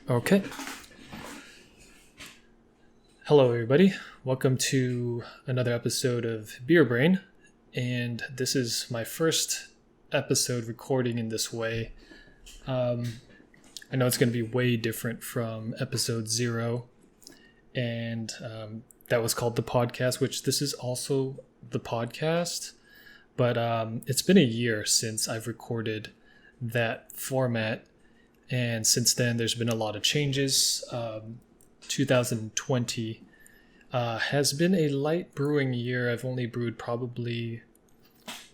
Okay. Hello, everybody. Welcome to another episode of Beer Brain. And this is my first episode recording in this way. I know it's going to be way different from episode 0. And that was called the podcast, which this is also the podcast. But it's been a year since I've recorded that format. And since then, there's been a lot of changes. 2020 has been a light brewing year. I've only brewed probably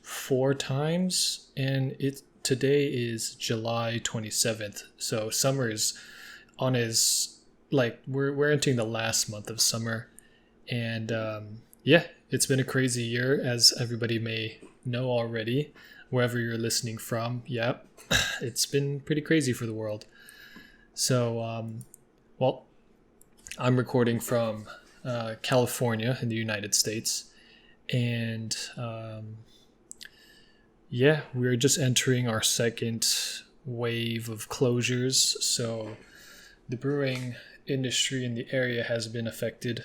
4 times, and today is July 27th. So summer is on we're entering the last month of summer, and it's been a crazy year, as everybody may know already, wherever you're listening from. Yep. It's been pretty crazy for the world. So, I'm recording from California in the United States. And, we're just entering our second wave of closures. So the brewing industry in the area has been affected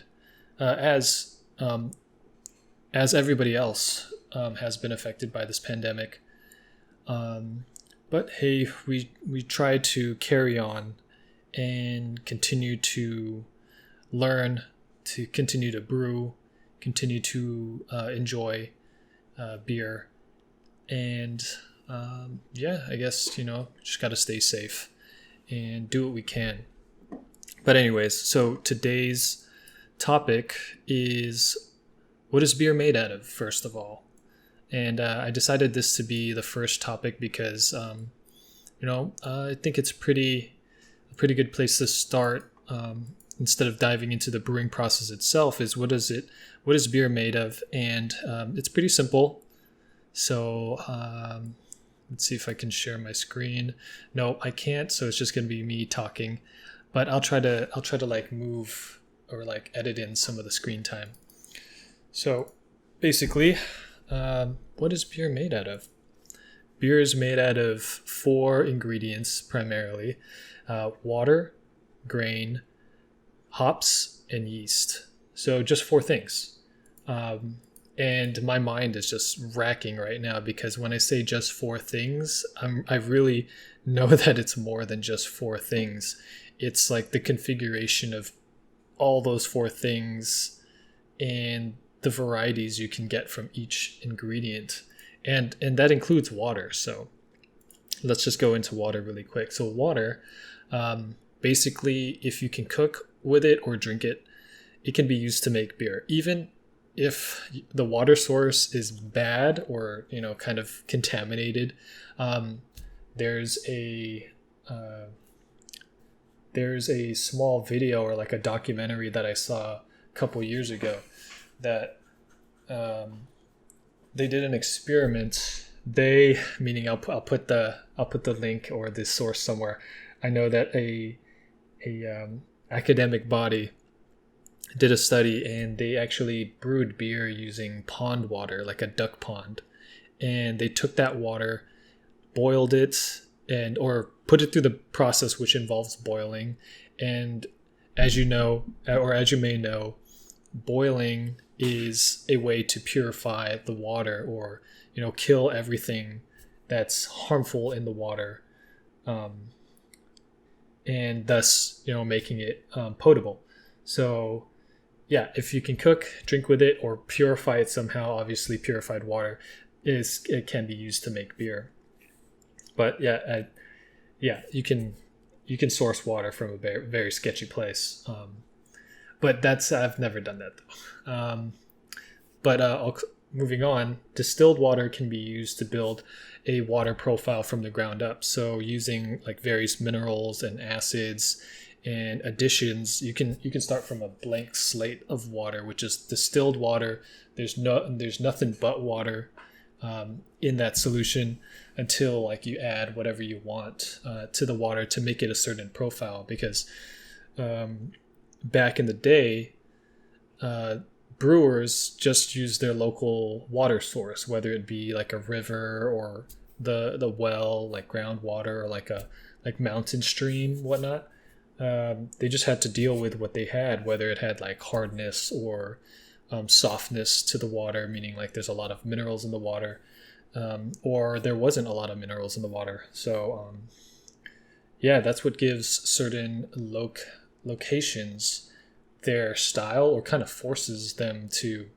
as everybody else has been affected by this pandemic. But hey, we try to carry on and continue to learn, to continue to brew, continue to enjoy beer. And I guess, just got to stay safe and do what we can. But anyways, so today's topic is, what is beer made out of, first of all? And I decided this to be the first topic because, I think it's a pretty good place to start. Instead of diving into the brewing process itself, is what is beer made of? And it's pretty simple. So let's see if I can share my screen. No, I can't. So it's just going to be me talking. But I'll try to move or edit in some of the screen time. So basically, what is beer made out of? Beer is made out of 4 ingredients primarily: water, grain, hops, and yeast. So just 4 things. And my mind is just racking right now because when I say just 4 things, I really know that it's more than just 4 things. It's like the configuration of all those 4 things and the varieties you can get from each ingredient, and that includes water. So let's just go into water really quick. So water, basically, if you can cook with it or drink it, it can be used to make beer. Even if the water source is bad or kind of contaminated, there's a small video or a documentary that I saw a couple years ago that they did an experiment. Meaning I'll put the link or the source somewhere. I know that a academic body did a study, and they actually brewed beer using pond water, like a duck pond, and they took that water, boiled it, or put it through the process which involves boiling. And as you know, or as you may know, boiling is a way to purify the water, or kill everything that's harmful in the water, and thus making it potable. So if you can cook, drink with it, or purify it somehow, obviously purified water it can be used to make beer. But you can source water from a very, very sketchy place. But I've never done that though. Moving on, distilled water can be used to build a water profile from the ground up. So using various minerals and acids and additions, you can start from a blank slate of water, which is distilled water. There's nothing but water in that solution until you add whatever you want to the water to make it a certain profile. Because back in the day, brewers just use their local water source, whether it be a river or the well, groundwater, or a mountain stream, whatnot. They just had to deal with what they had, whether it had like hardness or softness to the water, meaning like there's a lot of minerals in the water, or there wasn't a lot of minerals in the water. So yeah, that's what gives certain locations their style, or kind of forces them to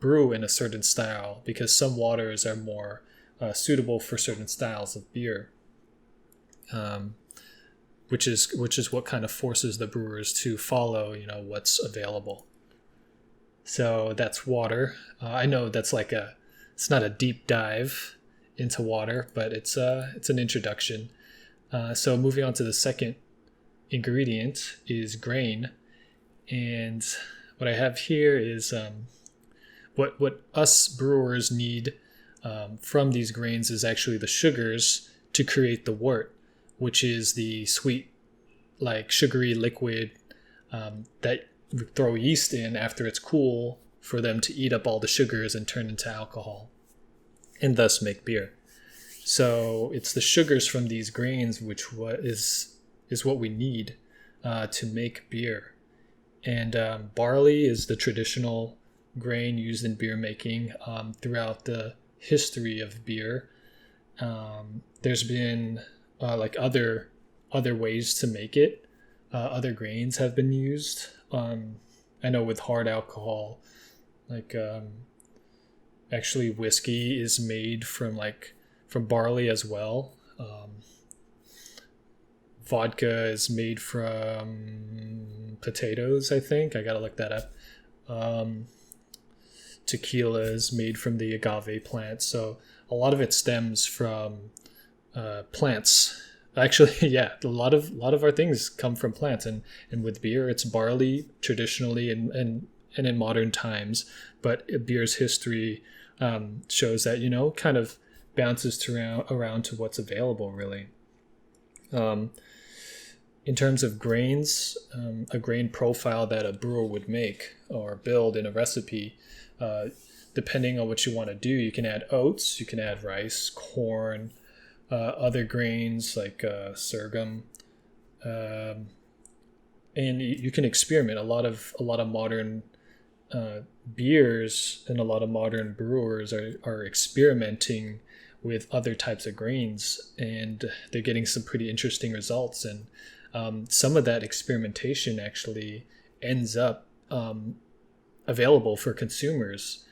brew in a certain style, because some waters are more suitable for certain styles of beer, which is what kind of forces the brewers to follow, what's available. So that's water. I know that's it's not a deep dive into water, but it's an introduction. So moving on to the second ingredient is grain, and what I have here is what us brewers need from these grains is actually the sugars to create the wort, which is the sweet, like sugary liquid that we throw yeast in after it's cool for them to eat up all the sugars and turn into alcohol, and thus make beer. So it's the sugars from these grains which is what we need to make beer. And barley is the traditional grain used in beer making throughout the history of beer. There's been like other ways to make it. Other grains have been used. I know with hard alcohol, like actually whiskey is made from barley as well. Vodka is made from potatoes, I think. I gotta look that up. Tequila is made from the agave plant. So a lot of it stems from plants. Actually, yeah, a lot of our things come from plants, and with beer, it's barley traditionally and in modern times. But beer's history shows that kind of bounces around to what's available, really. In terms of grains, a grain profile that a brewer would make or build in a recipe, depending on what you want to do, you can add oats, you can add rice, corn, other grains like sorghum, and you can experiment. A lot of modern beers and a lot of modern brewers are experimenting with other types of grains, and they're getting some pretty interesting results. And some of that experimentation actually ends up available for consumers,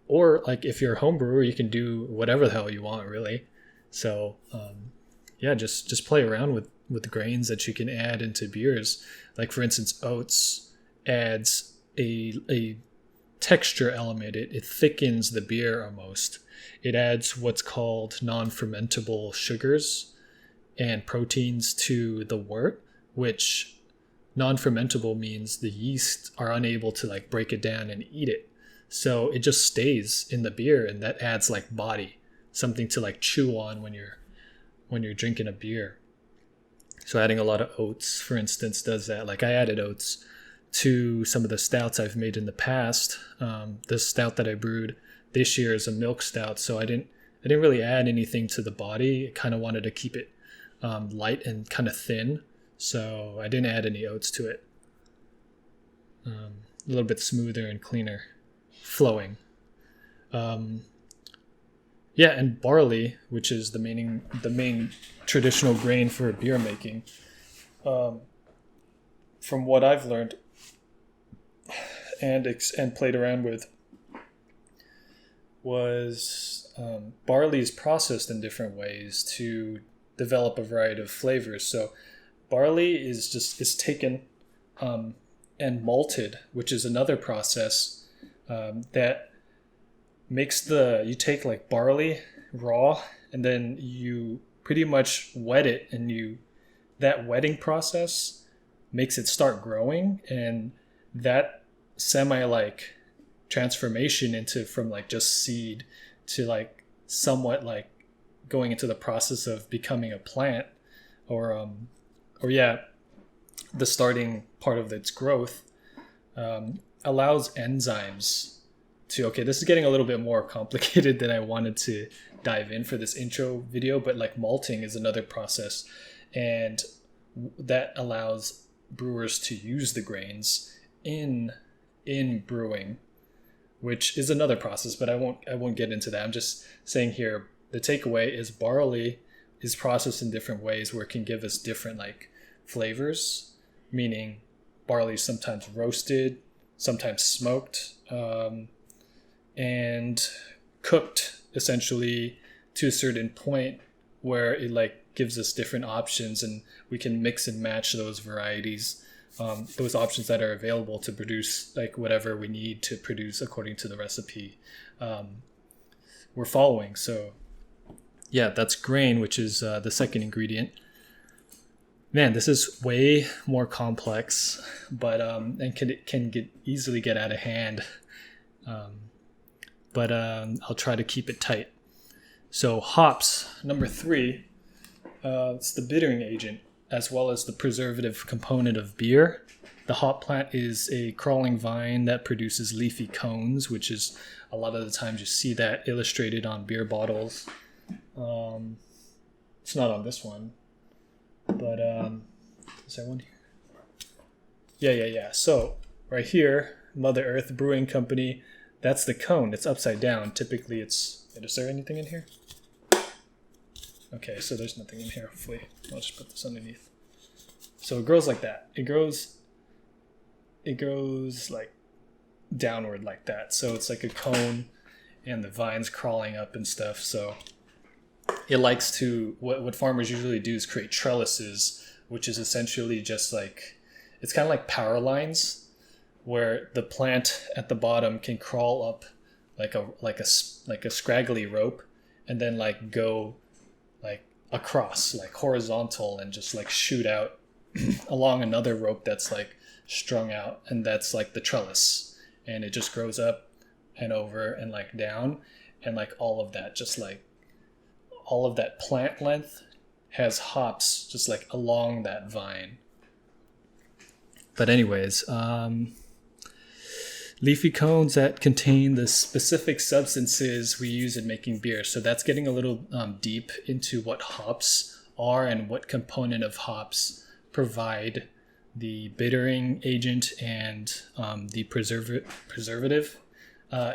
or like if you're a home brewer, you can do whatever the hell you want, really. So yeah, just play around with grains that you can add into beers. Like for instance, oats adds a texture element. It thickens the beer almost. It adds what's called non-fermentable sugars and proteins to the wort, which non-fermentable means the yeast are unable to like break it down and eat it. So it just stays in the beer, and that adds like body, something to like chew on when you're drinking a beer. So adding a lot of oats, for instance, does that. Like I added oats to some of the stouts I've made in the past. The stout that I brewed this year is a milk stout, so I didn't really add anything to the body. I kind of wanted to keep it light and kind of thin, so I didn't add any oats to it. A little bit smoother and cleaner flowing. Yeah, and barley, which is the main traditional grain for beer making, from what I've learned and played around with, was barley is processed in different ways to develop a variety of flavors. So barley is taken and malted, which is another process that makes you take like barley raw, and then you pretty much wet it, and that wetting process makes it start growing, and that semi like transformation from like just seed to like somewhat like going into the process of becoming a plant, or the starting part of its growth, allows enzymes to, okay, this is getting a little bit more complicated than I wanted to dive in for this intro video, but like malting is another process, and that allows brewers to use the grains in brewing, which is another process, but I won't get into that. I'm just saying here the takeaway is barley is processed in different ways where it can give us different like flavors, meaning barley is sometimes roasted, sometimes smoked, and cooked essentially to a certain point where it like gives us different options, and we can mix and match those varieties, those options that are available to produce like whatever we need to produce according to the recipe we're following. So yeah, that's grain, which is the second ingredient. Man, this is way more complex, but and can easily get out of hand. But I'll try to keep it tight. So hops, number 3, it's the bittering agent as well as the preservative component of beer. The hop plant is a crawling vine that produces leafy cones, which is a lot of the times you see that illustrated on beer bottles. It's not on this one, but is there one here? Yeah. So right here, Mother Earth Brewing Company, that's the cone. It's upside down. Typically it's, is there anything in here? Okay, so there's nothing in here, hopefully. I'll just put this underneath. So it grows like that. It grows like downward like that. So it's like a cone and the vine's crawling up and stuff. So it likes to, what farmers usually do is create trellises, which is essentially just like, it's kind of like power lines where the plant at the bottom can crawl up like a scraggly rope and then like go like across, like horizontal, and just like shoot out along another rope that's like strung out, and that's like the trellis, and it just grows up and over and like down, and like all of that, just like all of that plant length has hops just like along that vine. But anyways, leafy cones that contain the specific substances we use in making beer. So that's getting a little deep into what hops are and what component of hops provide the bittering agent and the preservative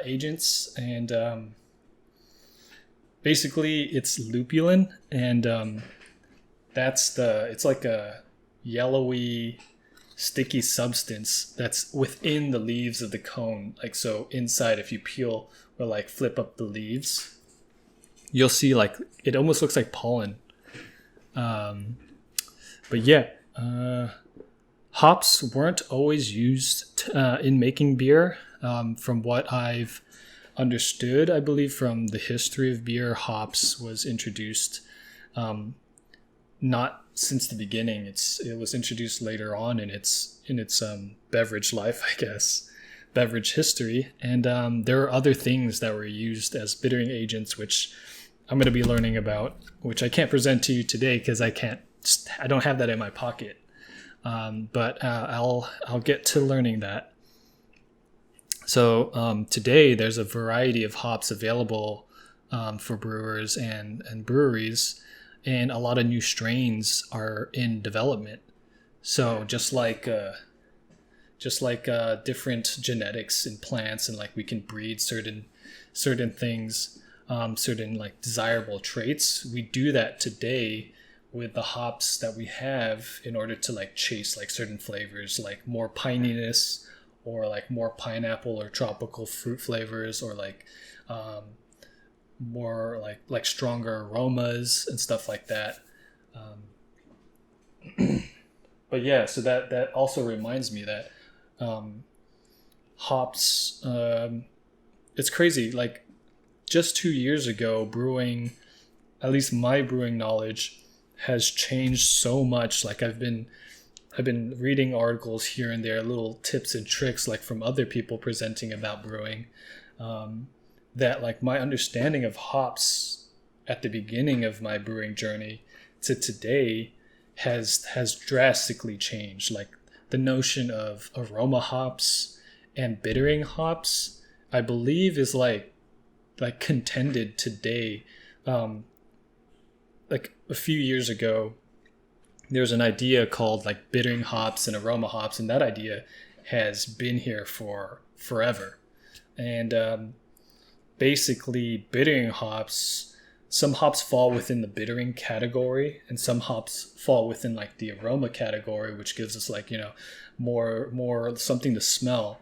agents. And basically it's lupulin, and it's like a yellowy sticky substance that's within the leaves of the cone. Like, so inside, if you peel or like flip up the leaves, you'll see like it almost looks like pollen. But yeah, hops weren't always used in making beer. From what I've understood, I believe from the history of beer, hops was introduced not since the beginning. It was introduced later on in its beverage life, I guess, beverage history. And there are other things that were used as bittering agents, which I'm going to be learning about, which I can't present to you today because I don't have that in my pocket. But I'll get to learning that. So today there's a variety of hops available for brewers and breweries, and a lot of new strains are in development. So just like different genetics in plants, and like we can breed certain things, certain like desirable traits, we do that today with the hops that we have in order to like chase like certain flavors, like more pininess, or like more pineapple or tropical fruit flavors, or like more like stronger aromas and stuff like that. But yeah, so that also reminds me that hops, it's crazy. Like just 2 years ago, brewing, at least my brewing knowledge, has changed so much. Like I've been reading articles here and there, little tips and tricks like from other people presenting about brewing, that like my understanding of hops at the beginning of my brewing journey to today has drastically changed. Like the notion of aroma hops and bittering hops, I believe, is like contended today. Like a few years ago, there's an idea called like bittering hops and aroma hops, and that idea has been here for forever. And basically, bittering hops, some hops fall within the bittering category, and some hops fall within like the aroma category, which gives us like, more something to smell.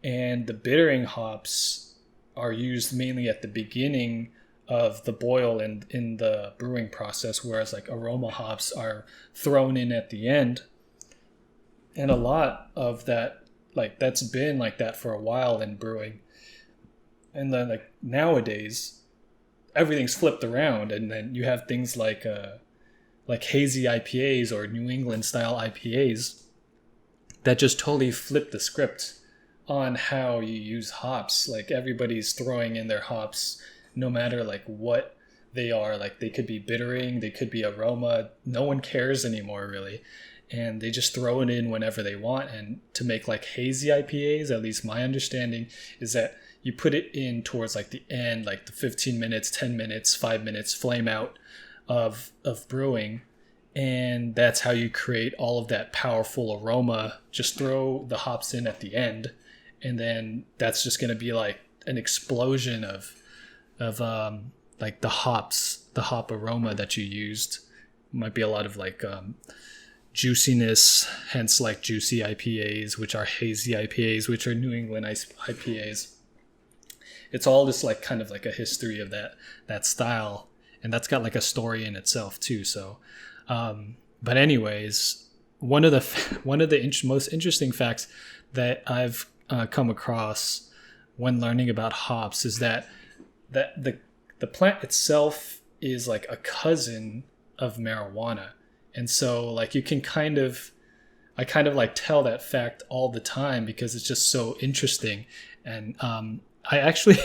And the bittering hops are used mainly at the beginning of the boil and in the brewing process, whereas like aroma hops are thrown in at the end. And a lot of that, like that's been like that for a while in brewing. And then like nowadays, everything's flipped around, and then you have things like hazy IPAs or New England style IPAs that just totally flip the script on how you use hops. Like everybody's throwing in their hops no matter like what they are. Like they could be bittering, they could be aroma. No one cares anymore really. And they just throw it in whenever they want. And to make like hazy IPAs, at least my understanding is that you put it in towards like the end, like the 15 minutes, 10 minutes, 5 minutes flame out of brewing. And that's how you create all of that powerful aroma. Just throw the hops in at the end. And then that's just going to be like an explosion of like the hop aroma that you used. Might be a lot of like juiciness, hence like juicy IPAs, which are hazy IPAs, which are New England IPAs. It's all just like kind of like a history of that style, and that's got like a story in itself too. So, but anyways, one of the most interesting facts that I've come across when learning about hops is that the plant itself is like a cousin of marijuana. And so like I kind of like tell that fact all the time because it's just so interesting. And I actually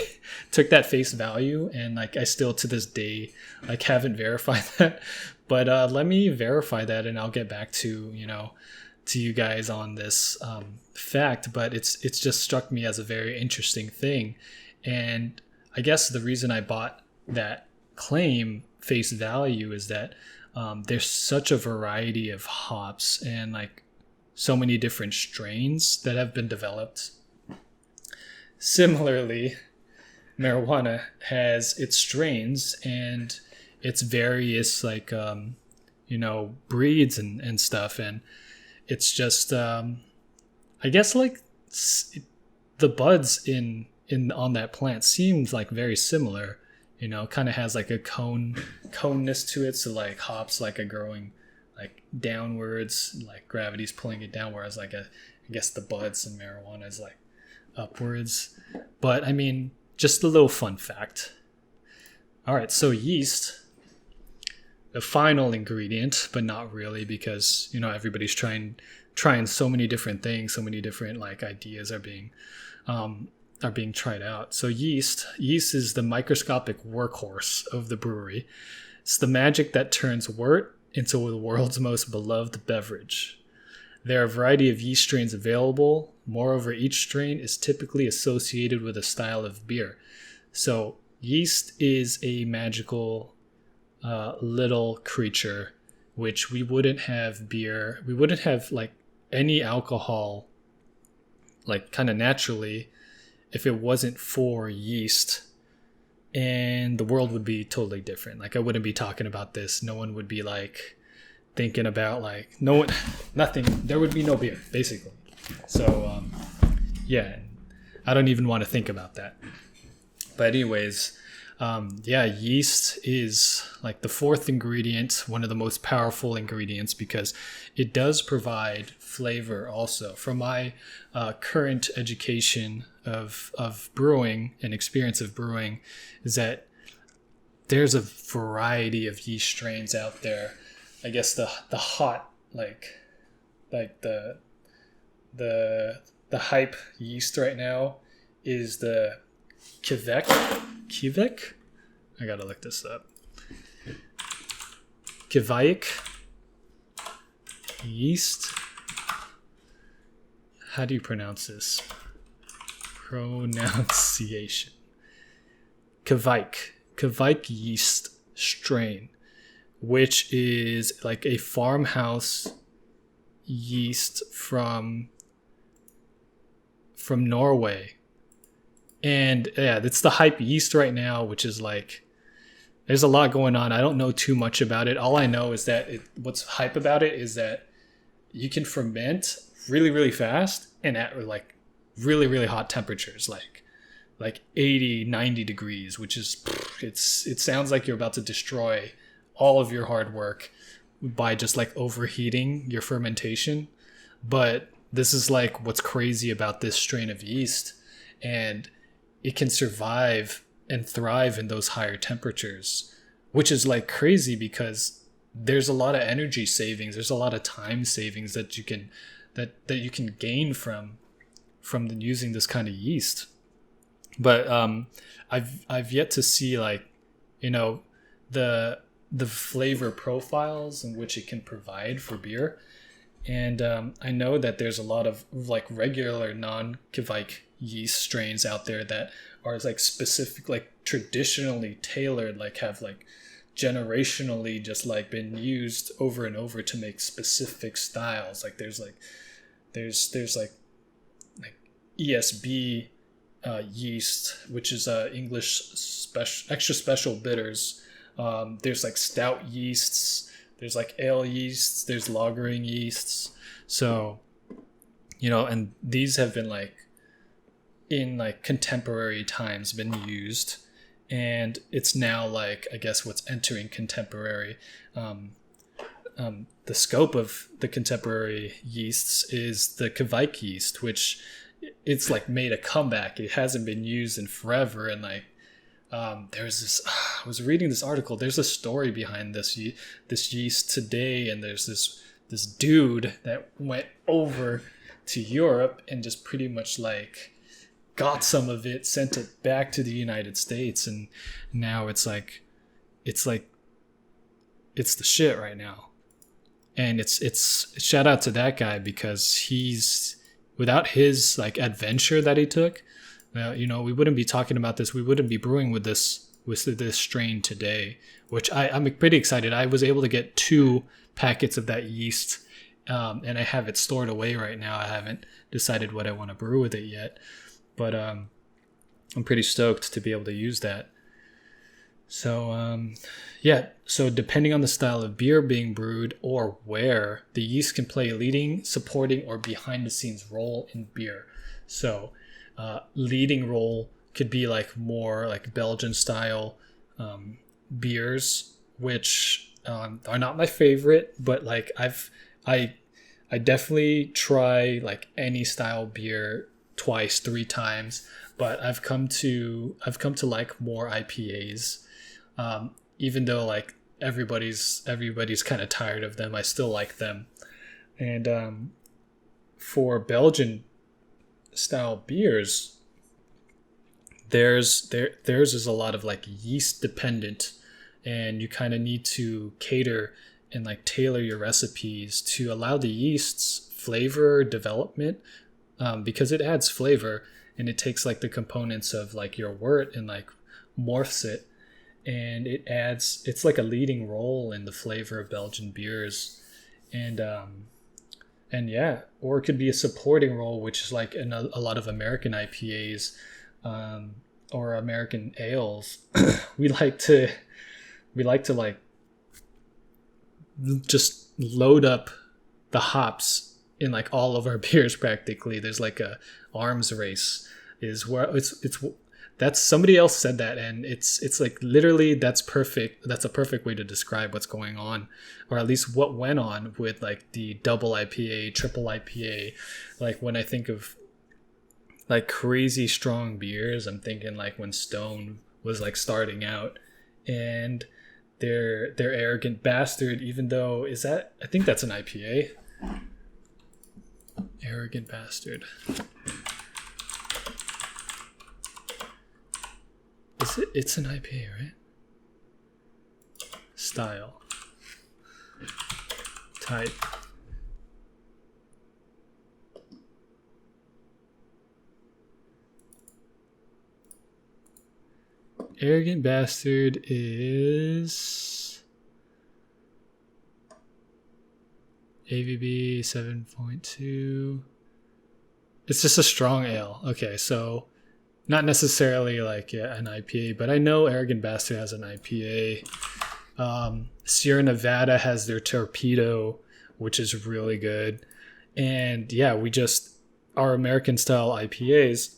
took that face value, and like I still to this day like haven't verified that. But let me verify that, and I'll get back to you guys on this fact. But it's just struck me as a very interesting thing. And I guess the reason I bought that claim face value is that there's such a variety of hops and like so many different strains that have been developed. Similarly, marijuana has its strains and its various like breeds and stuff, and it's just I guess like the buds in on that plant seems like very similar. Kind of has like a coneness to it. So like hops like are growing like downwards, like gravity's pulling it down, whereas like I guess the buds in marijuana is like upwards. But I mean, just a little fun fact. All right, so yeast, the final ingredient, but not really, because everybody's trying so many different things, so many different like ideas are being tried out. So yeast is the microscopic workhorse of the brewery. It's the magic that turns wort into the world's most beloved beverage. There are a variety of yeast strains available. Moreover, each strain is typically associated with a style of beer. So yeast is a magical little creature, which we wouldn't have beer. We wouldn't have like any alcohol like kind of naturally if it wasn't for yeast, and the world would be totally different. Like I wouldn't be talking about this. No one would be like thinking about like nothing. There would be no beer basically. So yeah, I don't even want to think about that. But anyways, yeast is like the fourth ingredient, one of the most powerful ingredients, because it does provide flavor also. From my current education of brewing and experience of brewing is that there's a variety of yeast strains out there. I guess the hot like the hype yeast right now is the Kveik. I gotta look this up. Kveik yeast. How do you pronounce this? Pronunciation. Kveik yeast strain, which is like a farmhouse yeast from Norway. And yeah, it's the hype yeast right now, which is like, there's a lot going on. I don't know too much about it. All I know is that what's hype about it is that you can ferment really, really fast and at like really, really hot temperatures, like 80, 90 degrees, which is, it sounds like you're about to destroy all of your hard work by just like overheating your fermentation. But this is like what's crazy about this strain of yeast, and it can survive and thrive in those higher temperatures, which is like crazy because there's a lot of energy savings. There's a lot of time savings that you can gain from using this kind of yeast. But I've yet to see like, the flavor profiles in which it can provide for beer. And I know that there's a lot of like regular non-Kveik yeast strains out there that are like specific, like traditionally tailored, like have like generationally just like been used over and over to make specific styles. Like there's like ESB yeast, which is English extra special bitters. There's like stout yeasts. There's like ale yeasts, there's lagering yeasts. So, and these have been like in like contemporary times been used, and it's now like, I guess what's entering contemporary. The scope of the contemporary yeasts is the Kveik yeast, which it's like made a comeback. It hasn't been used in forever, and like, there's this, I was reading this article, there's a story behind this yeast today, and there's this dude that went over to Europe and just pretty much like got some of it, sent it back to the United States, and now it's the shit right now. And it's shout out to that guy, because he's, without his like adventure that he took, we wouldn't be talking about this. We wouldn't be brewing with this strain today, which I'm pretty excited. I was able to get 2 packets of that yeast, and I have it stored away right now. I haven't decided what I want to brew with it yet, but I'm pretty stoked to be able to use that. So so depending on the style of beer being brewed or where, the yeast can play a leading, supporting, or behind the scenes role in beer. So leading role could be like more like Belgian style beers, which are not my favorite, but like I definitely try like any style beer twice, 3 times, but I've come to like more IPAs, even though like everybody's kind of tired of them. I still like them. And for Belgian style beers, theirs is a lot of like yeast dependent, and you kind of need to cater and like tailor your recipes to allow the yeast's flavor development, because it adds flavor, and it takes like the components of like your wort and like morphs it, and it's like a leading role in the flavor of Belgian beers. And yeah, or it could be a supporting role, which is like in a lot of American IPAs, or American ales. we like to like just load up the hops in like all of our beers practically. There's like a arms race, is where that's, somebody else said that, and it's like literally that's perfect. That's a perfect way to describe what's going on, or at least what went on with like the double IPA, triple IPA. Like when I think of like crazy strong beers, I'm thinking like when Stone was like starting out, and their Arrogant Bastard, even though I think that's an IPA. Arrogant Bastard. It's an IPA, right? Style. Type. Arrogant Bastard is AVB 7.2. It's just a strong ale. Okay, so not necessarily like an IPA, but I know Arrogant Bastard has an IPA. Sierra Nevada has their Torpedo, which is really good. And yeah, our American style IPAs,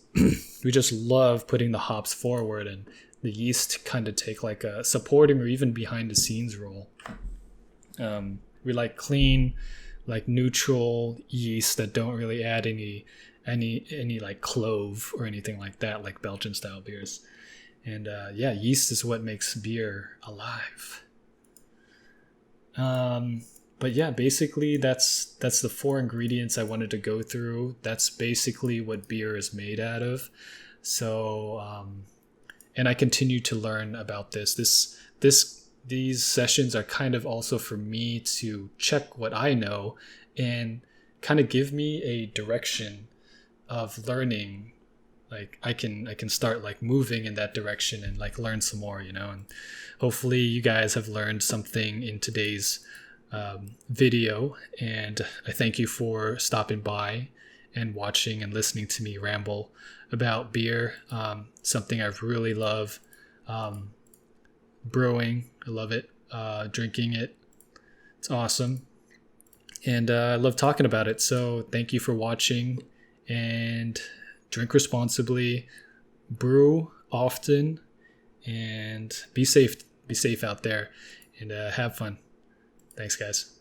we just love putting the hops forward, and the yeast kind of take like a supporting or even behind the scenes role. We like clean, like neutral yeast that don't really add any like clove or anything like that, like Belgian style beers. And yeast is what makes beer alive. But yeah, basically that's the 4 ingredients I wanted to go through. That's basically what beer is made out of. So and I continue to learn about this. These sessions are kind of also for me to check what I know and kind of give me a direction of learning. Like I can start like moving in that direction and like learn some more, and hopefully you guys have learned something in today's video, and I thank you for stopping by and watching and listening to me ramble about beer, something I really love. Brewing, I love it. Drinking it, it's awesome, and I love talking about it. So thank you for watching, and drink responsibly, brew often, and be safe out there, and have fun. Thanks, guys.